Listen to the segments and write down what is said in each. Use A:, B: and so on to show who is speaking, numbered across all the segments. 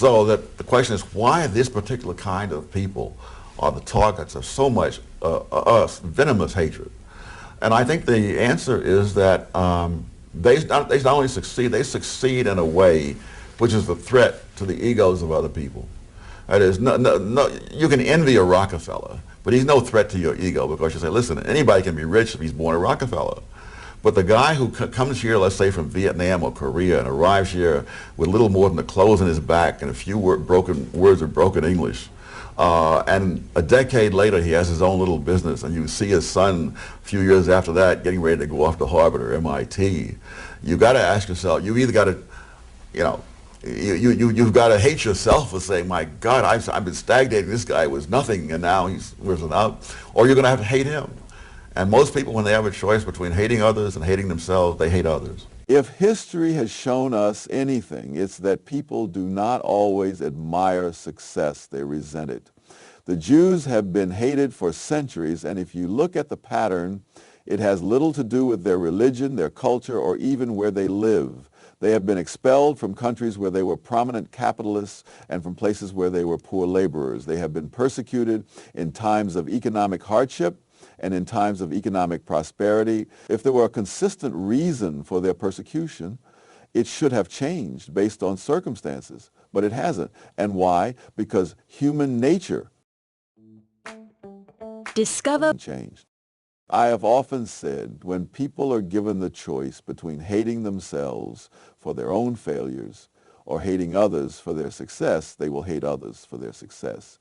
A: So that the question is, why this particular kind of people are the targets of so much venomous hatred? And I think the answer is that they not only succeed, they succeed in a way which is a threat to the egos of other people. That is, you can envy a Rockefeller, but he's no threat to your ego, because you say, listen, anybody can be rich if he's born a Rockefeller. But the guy who comes here, let's say from Vietnam or Korea, and arrives here with little more than the clothes on his back and a few words of broken English, and a decade later he has his own little business, and you see his son a few years after that getting ready to go off to Harvard or MIT, you got to ask yourself, you either got to, you know, you've got to hate yourself for saying, my God, I've been stagnating, this guy was nothing and now he's risen up, or you're going to have to hate him. And most people, when they have a choice between hating others and hating themselves, they hate others.
B: If history has shown us anything, it's that people do not always admire success, they resent it. The Jews have been hated for centuries, and if you look at the pattern, it has little to do with their religion, their culture, or even where they live. They have been expelled from countries where they were prominent capitalists and from places where they were poor laborers. They have been persecuted in times of economic hardship and in times of economic prosperity. If there were a consistent reason for their persecution, it should have changed based on circumstances, but it hasn't. And why? Because human nature changed. I have often said, when people are given the choice between hating themselves for their own failures or hating others for their success, they will hate others for their success.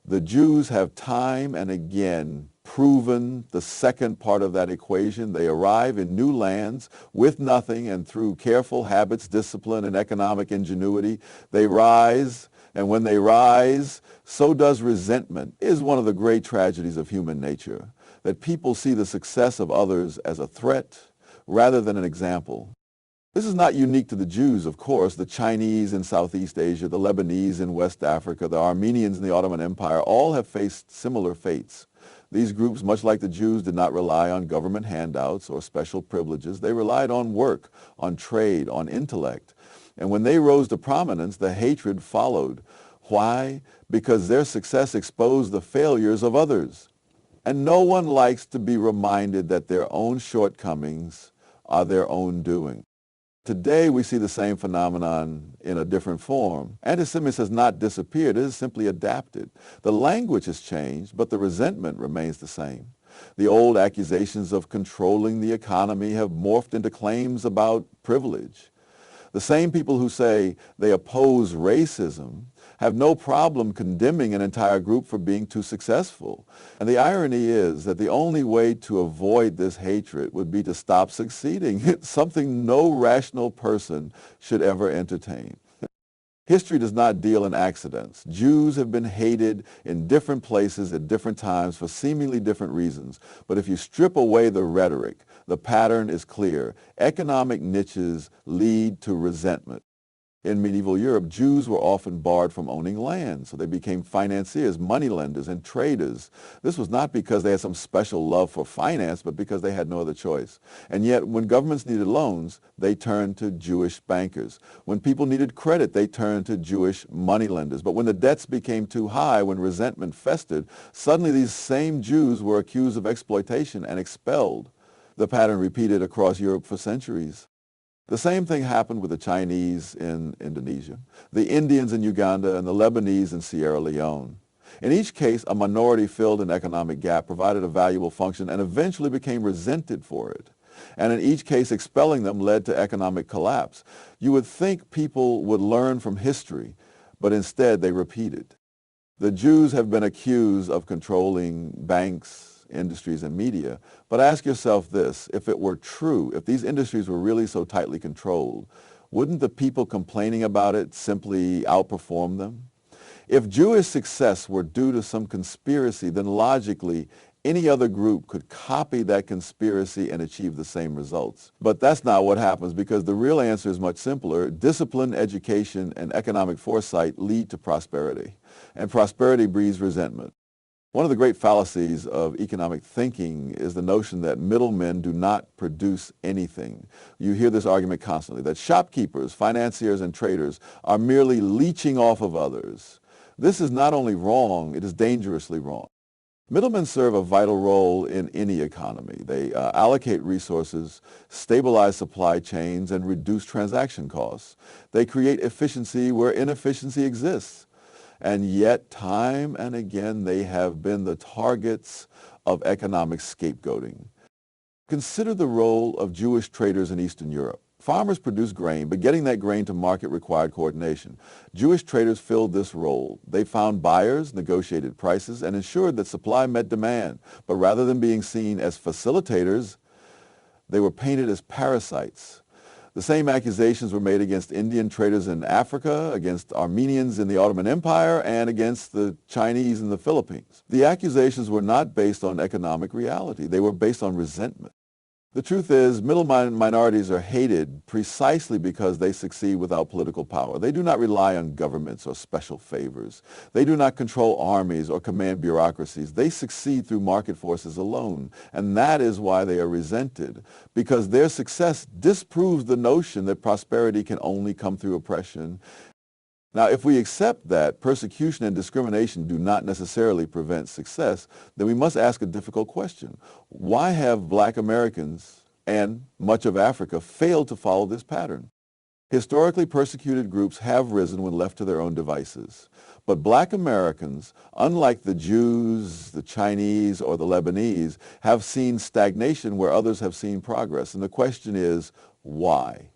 B: The Jews have time and again proven the second part of that equation. They arrive in new lands with nothing, and through careful habits, discipline, and economic ingenuity, they rise. And when they rise, so does resentment. It is one of the great tragedies of human nature, that people see the success of others as a threat rather than an example. This is not unique to the Jews, of course. The Chinese in Southeast Asia, the Lebanese in West Africa, the Armenians in the Ottoman Empire, all have faced similar fates. These groups, much like the Jews, did not rely on government handouts or special privileges. They relied on work, on trade, on intellect. And when they rose to prominence, the hatred followed. Why? Because their success exposed the failures of others. And no one likes to be reminded that their own shortcomings are their own doing. Today, we see the same phenomenon in a different form. Anti-Semitism has not disappeared. It has simply adapted. The language has changed, but the resentment remains the same. The old accusations of controlling the economy have morphed into claims about privilege. The same people who say they oppose racism have no problem condemning an entire group for being too successful. And the irony is that the only way to avoid this hatred would be to stop succeeding. It's something no rational person should ever entertain. History does not deal in accidents. Jews have been hated in different places at different times for seemingly different reasons. But if you strip away the rhetoric, the pattern is clear. Economic niches lead to resentment. In medieval Europe, Jews were often barred from owning land, so they became financiers, moneylenders, and traders. This was not because they had some special love for finance, but because they had no other choice. And yet, when governments needed loans, they turned to Jewish bankers. When people needed credit, they turned to Jewish moneylenders. But when the debts became too high, when resentment festered, suddenly these same Jews were accused of exploitation and expelled. The pattern repeated across Europe for centuries. The same thing happened with the Chinese in Indonesia, the Indians in Uganda, and the Lebanese in Sierra Leone. In each case, a minority filled an economic gap, provided a valuable function, and eventually became resented for it. And in each case, expelling them led to economic collapse. You would think people would learn from history, but instead they repeat it. The Jews have been accused of controlling banks, industries, and media. But ask yourself this, if it were true, if these industries were really so tightly controlled, wouldn't the people complaining about it simply outperform them? If Jewish success were due to some conspiracy, then logically any other group could copy that conspiracy and achieve the same results. But that's not what happens, because the real answer is much simpler. Discipline, education, and economic foresight lead to prosperity, and prosperity breeds resentment. One of the great fallacies of economic thinking is the notion that middlemen do not produce anything. You hear this argument constantly, that shopkeepers, financiers, and traders are merely leeching off of others. This is not only wrong, it is dangerously wrong. Middlemen serve a vital role in any economy. They allocate resources, stabilize supply chains, and reduce transaction costs. They create efficiency where inefficiency exists. And yet, time and again, they have been the targets of economic scapegoating. Consider the role of Jewish traders in Eastern Europe. Farmers produced grain, but getting that grain to market required coordination. Jewish traders filled this role. They found buyers, negotiated prices, and ensured that supply met demand. But rather than being seen as facilitators, they were painted as parasites. The same accusations were made against Indian traders in Africa, against Armenians in the Ottoman Empire, and against the Chinese in the Philippines. The accusations were not based on economic reality. They were based on resentment. The truth is, middle minorities are hated precisely because they succeed without political power. They do not rely on governments or special favors. They do not control armies or command bureaucracies. They succeed through market forces alone. And that is why they are resented, because their success disproves the notion that prosperity can only come through oppression. Now, if we accept that persecution and discrimination do not necessarily prevent success, then we must ask a difficult question. Why have black Americans and much of Africa failed to follow this pattern? Historically, persecuted groups have risen when left to their own devices. But black Americans, unlike the Jews, the Chinese, or the Lebanese, have seen stagnation where others have seen progress. And the question is, why?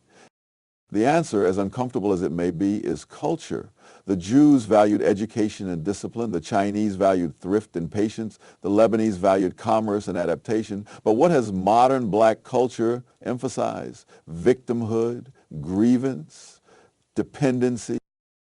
B: The answer, as uncomfortable as it may be, is culture. The Jews valued education and discipline. The Chinese valued thrift and patience. The Lebanese valued commerce and adaptation. But what has modern black culture emphasized? Victimhood, grievance, dependency.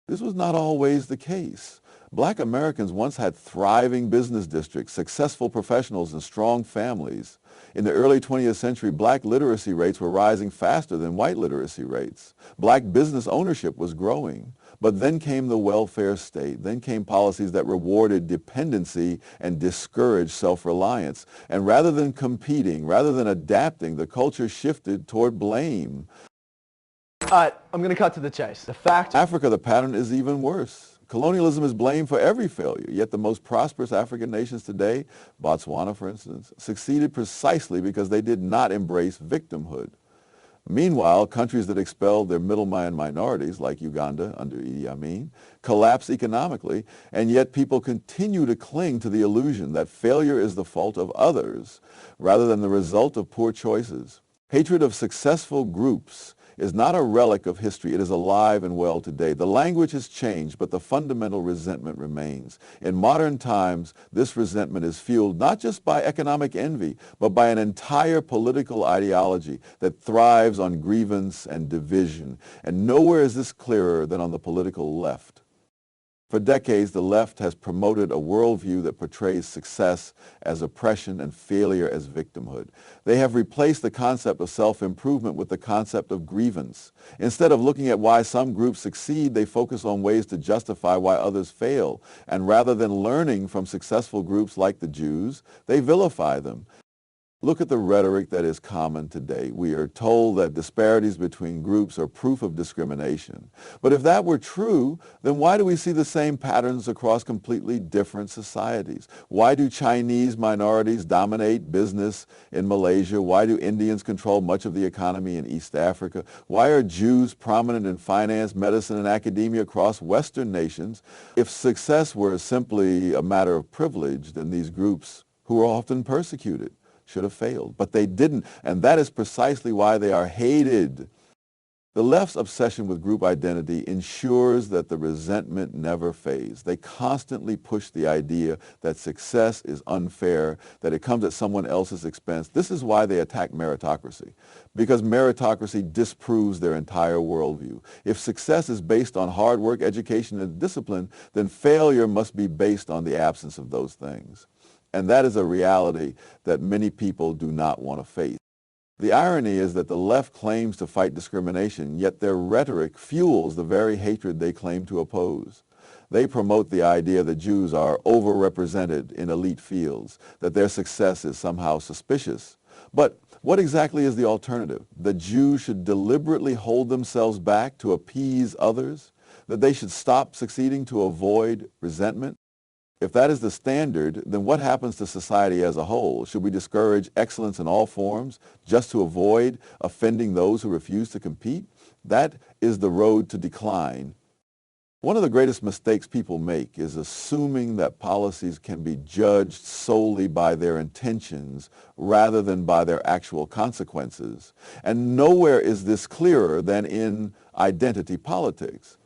B: This was not always the case. Black Americans once had thriving business districts, successful professionals, and strong families. In the early 20th century, black literacy rates were rising faster than white literacy rates. Black business ownership was growing. But then came the welfare state. Then came policies that rewarded dependency and discouraged self-reliance. And rather than competing, rather than adapting, the culture shifted toward blame.
C: I'm going to cut to the chase. The fact...
B: In Africa, the pattern is even worse. Colonialism is blamed for every failure, yet the most prosperous African nations today, Botswana for instance, succeeded precisely because they did not embrace victimhood. Meanwhile, countries that expelled their middleman minorities, like Uganda under Idi Amin, collapsed economically, and yet people continue to cling to the illusion that failure is the fault of others rather than the result of poor choices. Hatred of successful groups is not a relic of history. It is alive and well today. The language has changed, but the fundamental resentment remains. In modern times, this resentment is fueled not just by economic envy, but by an entire political ideology that thrives on grievance and division. And nowhere is this clearer than on the political left. For decades, the left has promoted a worldview that portrays success as oppression and failure as victimhood. They have replaced the concept of self-improvement with the concept of grievance. Instead of looking at why some groups succeed, they focus on ways to justify why others fail. And rather than learning from successful groups like the Jews, they vilify them. Look at the rhetoric that is common today. We are told that disparities between groups are proof of discrimination. But if that were true, then why do we see the same patterns across completely different societies? Why do Chinese minorities dominate business in Malaysia? Why do Indians control much of the economy in East Africa? Why are Jews prominent in finance, medicine, and academia across Western nations? If success were simply a matter of privilege, then these groups, who are often persecuted, should have failed, but they didn't, and that is precisely why they are hated. The left's obsession with group identity ensures that the resentment never fades. They constantly push the idea that success is unfair, that it comes at someone else's expense. This is why they attack meritocracy, because meritocracy disproves their entire worldview. If success is based on hard work, education, and discipline, then failure must be based on the absence of those things. And that is a reality that many people do not want to face. The irony is that the left claims to fight discrimination, yet their rhetoric fuels the very hatred they claim to oppose. They promote the idea that Jews are overrepresented in elite fields, that their success is somehow suspicious. But what exactly is the alternative? That Jews should deliberately hold themselves back to appease others? That they should stop succeeding to avoid resentment? If that is the standard, then what happens to society as a whole? Should we discourage excellence in all forms just to avoid offending those who refuse to compete? That is the road to decline. One of the greatest mistakes people make is assuming that policies can be judged solely by their intentions rather than by their actual consequences. And nowhere is this clearer than in identity politics.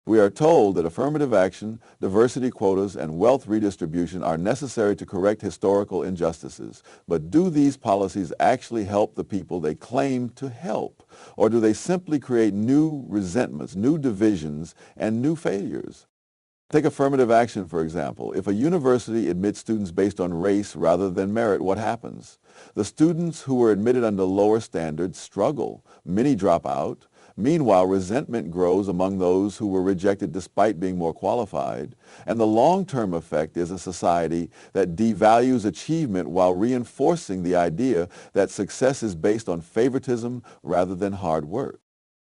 B: We are told that affirmative action, diversity quotas, and wealth redistribution are necessary to correct historical injustices. But do these policies actually help the people they claim to help? Or do they simply create new resentments, new divisions, and new failures? Take affirmative action, for example. If a university admits students based on race rather than merit, what happens? The students who were admitted under lower standards struggle. Many drop out. Meanwhile, resentment grows among those who were rejected despite being more qualified. And the long-term effect is a society that devalues achievement while reinforcing the idea that success is based on favoritism rather than hard work.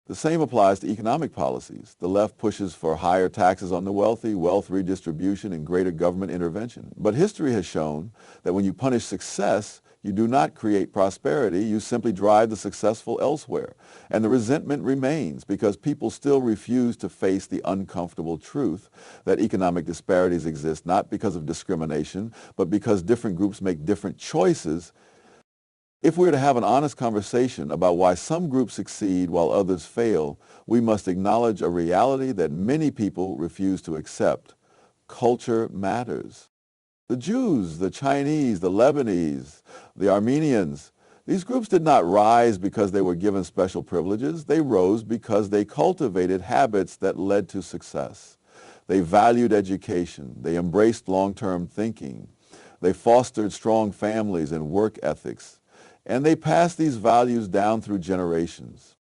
B: The same applies to economic policies. The left pushes for higher taxes on the wealthy, wealth redistribution, and greater government intervention. But history has shown that when you punish success, you do not create prosperity. You simply drive the successful elsewhere. And the resentment remains because people still refuse to face the uncomfortable truth that economic disparities exist not because of discrimination, but because different groups make different choices. If we are to have an honest conversation about why some groups succeed while others fail, we must acknowledge a reality that many people refuse to accept. Culture matters. The Jews, the Chinese, the Lebanese, the Armenians, these groups did not rise because they were given special privileges. They rose because they cultivated habits that led to success. They valued education. They embraced long-term thinking. They fostered strong families and work ethics. And they passed these values down through generations.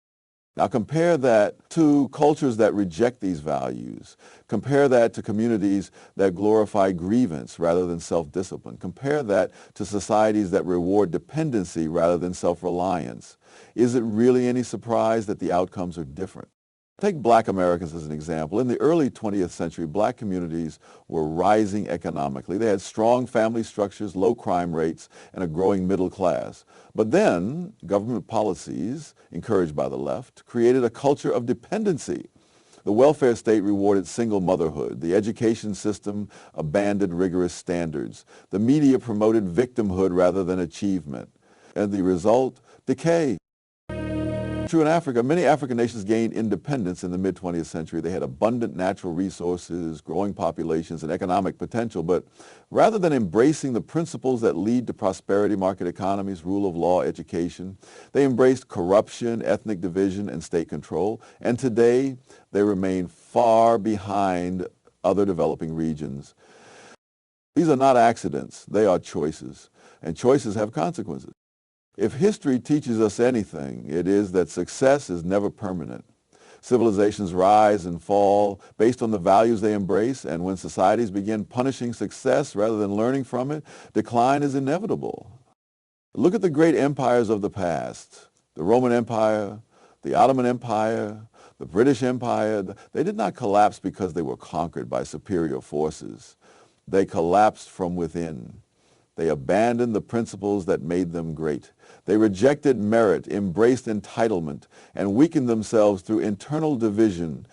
B: Now compare that to cultures that reject these values. Compare that to communities that glorify grievance rather than self-discipline. Compare that to societies that reward dependency rather than self-reliance. Is it really any surprise that the outcomes are different? Take Black Americans as an example. In the early 20th century, Black communities were rising economically. They had strong family structures, low crime rates, and a growing middle class. But then government policies, encouraged by the left, created a culture of dependency. The welfare state rewarded single motherhood. The education system abandoned rigorous standards. The media promoted victimhood rather than achievement. And the result, decay. True in Africa, many African nations gained independence in the mid-20th century. They had abundant natural resources, growing populations, and economic potential. But rather than embracing the principles that lead to prosperity, market economies, rule of law, education, they embraced corruption, ethnic division, and state control. And today, they remain far behind other developing regions. These are not accidents. They are choices. And choices have consequences. If history teaches us anything, it is that success is never permanent. Civilizations rise and fall based on the values they embrace, and when societies begin punishing success rather than learning from it, decline is inevitable. Look at the great empires of the past. The Roman Empire, the Ottoman Empire, the British Empire. They did not collapse because they were conquered by superior forces. They collapsed from within. They abandoned the principles that made them great. They rejected merit, embraced entitlement, and weakened themselves through internal division.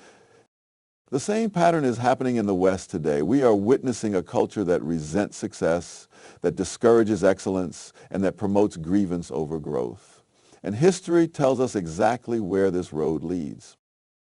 B: The same pattern is happening in the West today. We are witnessing a culture that resents success, that discourages excellence, and that promotes grievance over growth. And history tells us exactly where this road leads.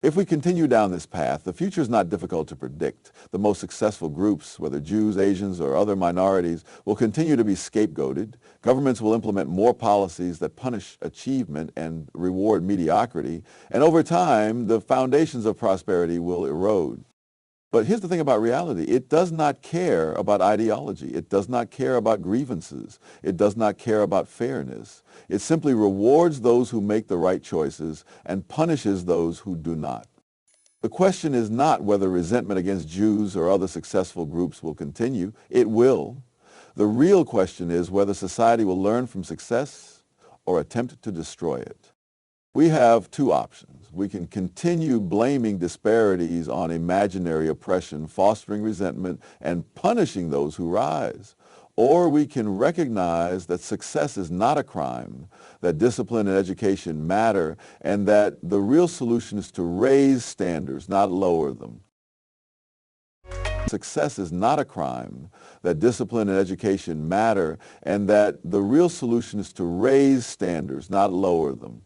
B: If we continue down this path, the future is not difficult to predict. The most successful groups, whether Jews, Asians, or other minorities, will continue to be scapegoated. Governments will implement more policies that punish achievement and reward mediocrity. And over time, the foundations of prosperity will erode. But here's the thing about reality. It does not care about ideology. It does not care about grievances. It does not care about fairness. It simply rewards those who make the right choices and punishes those who do not. The question is not whether resentment against Jews or other successful groups will continue. It will. The real question is whether society will learn from success or attempt to destroy it. We have two options. We can continue blaming disparities on imaginary oppression, fostering resentment, and punishing those who rise. Or we can recognize that success is not a crime, that discipline and education matter, and that the real solution is to raise standards, not lower them. Success is not a crime, that discipline and education matter, and that the real solution is to raise standards, not lower them.